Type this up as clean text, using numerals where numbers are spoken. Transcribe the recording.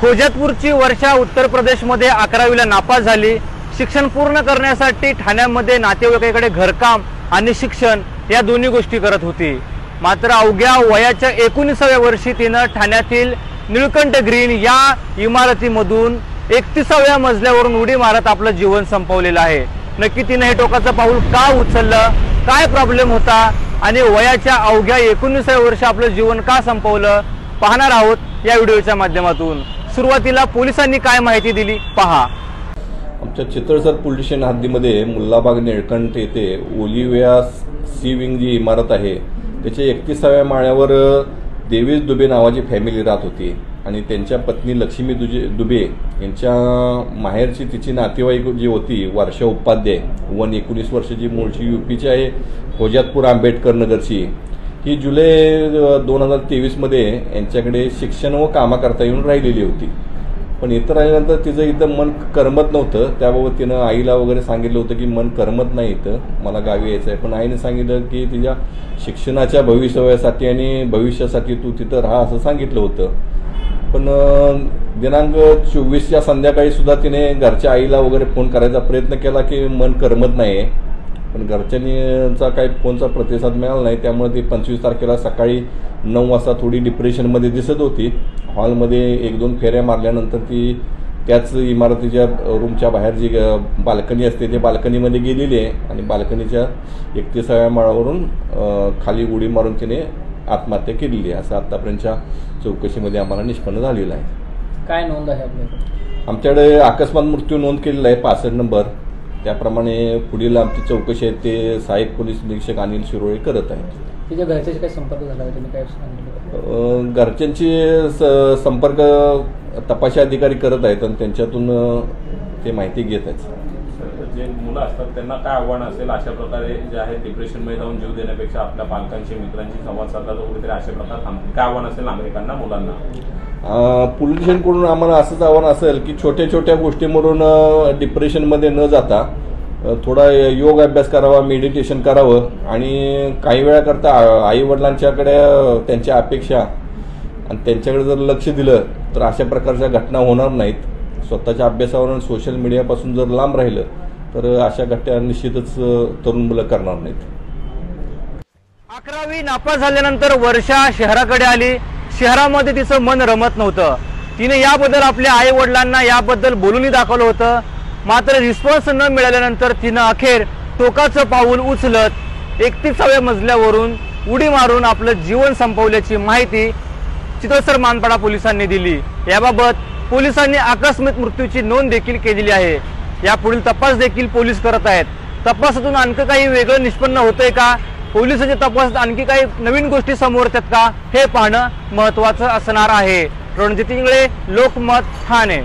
खोजातपूरची वर्षा उत्तर प्रदेशमध्ये 11वीला नापास झाली। शिक्षण पूर्ण करण्यासाठी ठाण्यामध्ये नातेवाईकाकडे घरकाम आणि शिक्षण या दोन्ही गोष्टी करत होती। मात्र अवघ्या वयाच्या 19व्या वर्षी तिने ठाण्यातील निळकंठ ग्रीन या इमारतीमधून 31व्या मजल्यावरून उडी मारत आपलं जीवन संपवलेलं आहे। नक्की तिने हे टोकाचं पाऊल का उचललं, काय प्रॉब्लेम होता आणि वयाच्या अवघ्या 19व्या वर्षी आपलं जीवन का संपवलं पाहणार आहोत या व्हिडिओच्या माध्यमातून। सुरुवातीला पोलिसांनी काय माहिती दिली पहा। आमच्या चितळसर पोलीस स्टेशन हद्दीमध्ये मुल्लाबाग निळकंठ येथे ओलिव्हिया सी विंग जी इमारत आहे त्याच्या 31व्या माळ्यावर देवीज दुबे नावाची फॅमिली राहत होती आणि त्यांच्या पत्नी लक्ष्मी दुबे यांच्या माहेरची तिची नातेवाईक जी होती वर्षा उपाध्याय 19 वर्षाची, मूळची यूपीची आहे, खोजातपूर आंबेडकर नगरची। ही जुलै 2023 मध्ये यांच्याकडे शिक्षण व कामाकरता येऊन राहिलेली होती। पण इथं राहिल्यानंतर तिचं इथं मन करमत नव्हतं। त्याबाबत तिनं आईला वगैरे सांगितलं होतं की मन करमत नाही, इथं मला गावी यायचं आहे। पण आईने सांगितलं की तिच्या शिक्षणाच्या भविष्यासाठी आणि भविष्यासाठी तू तिथं राहा असं सांगितलं होतं। पण दिनांक 24च्या संध्याकाळी सुद्धा तिने घरच्या आईला वगैरे फोन करायचा प्रयत्न केला की मन करमत नाही आहे, पण घरच्यांचा काही फोनचा प्रतिसाद मिळाला नाही। त्यामुळे ती 25 तारखेला सकाळी 9 वाजता थोडी डिप्रेशनमध्ये दिसत होती। हॉलमध्ये 1-2 फेऱ्या मारल्यानंतर ती त्याच इमारतीच्या रूमच्या बाहेर जी बाल्कनी असते त्या बाल्कनीमध्ये गेलेली आहे आणि बाल्कनीच्या 31व्या माळावरून खाली उडी मारून तिने आत्महत्या केलेली आहे असं आतापर्यंतच्या चौकशीमध्ये आम्हाला निष्पन्न झालेलं आहे। काय नोंद आहे आपल्याकडे? आमच्याकडे अकस्मात मृत्यू नोंद केलेला आहे 65 नंबर। त्याप्रमाणे पुढील आमची चौकशी आहे ते सहाय्यक पोलीस निरीक्षक अनिल शिरोळे करत आहेत। तिच्या घरच्याशी काय संपर्क झाला आहे, त्यांनी काय सांगितलं? घरच्यांची संपर्क तपासी अधिकारी करत आहेत आणि त्यांच्यातून ते माहिती घेत आहेत। जे मुलं असतात त्यांना काय आव्हान असेल अशा प्रकारे जे आहे डिप्रेशनमध्ये जाऊन जीव देण्यापेक्षा आपल्या पालकांशी मित्रांशी संवाद साधला तर कुठेतरी अशा प्रकार थांबतील, काय आव्हान असेल नागरिकांना मुलांना? पोलीस स्टेशनकडून आम्हाला असंच आव्हान असेल की छोट्या छोट्या गोष्टींवरून डिप्रेशनमध्ये न जाता थोडा योग अभ्यास करावा, मेडिटेशन करावं आणि काही वेळा करता आई वडिलांच्याकडे त्यांच्या अपेक्षा आणि त्यांच्याकडे जर लक्ष दिलं तर अशा प्रकारच्या घटना होणार नाहीत। स्वतःच्या अभ्यासावरून सोशल मीडियापासून जर लांब राहिलं तर अशा घटना निश्चितच तरुण मुलं करणार नाहीत। 11वी नापास झाल्यानंतर वर्षा शहराकडे आली। शहरामध्ये तिचं मन रमत नव्हतं। तिने याबद्दल आपल्या आई वडिलांना याबद्दल बोलूनही दाखवलं होतं। मात्र रिस्पॉन्स न मिळाल्यानंतर तिनं अखेर टोकाचं पाऊल उचलत 31व्या मजल्यावरून उडी मारून आपलं जीवन संपवल्याची माहिती चितळसर मानपाडा पोलिसांनी दिली। याबाबत पोलिसांनी आकस्मिक मृत्यूची नोंद देखील केलेली आहे। यापुढील तपास देखील पोलीस करत आहेत। तपासातून आणखी काही वेगळं निष्पन्न होतंय का, पोलिसांच्या तपासात आणखी काही नवीन गोष्टी समोर येतात का हे पाहणं महत्त्वाचं असणार आहे। रणजित इंगळे, लोकमत, ठाणे।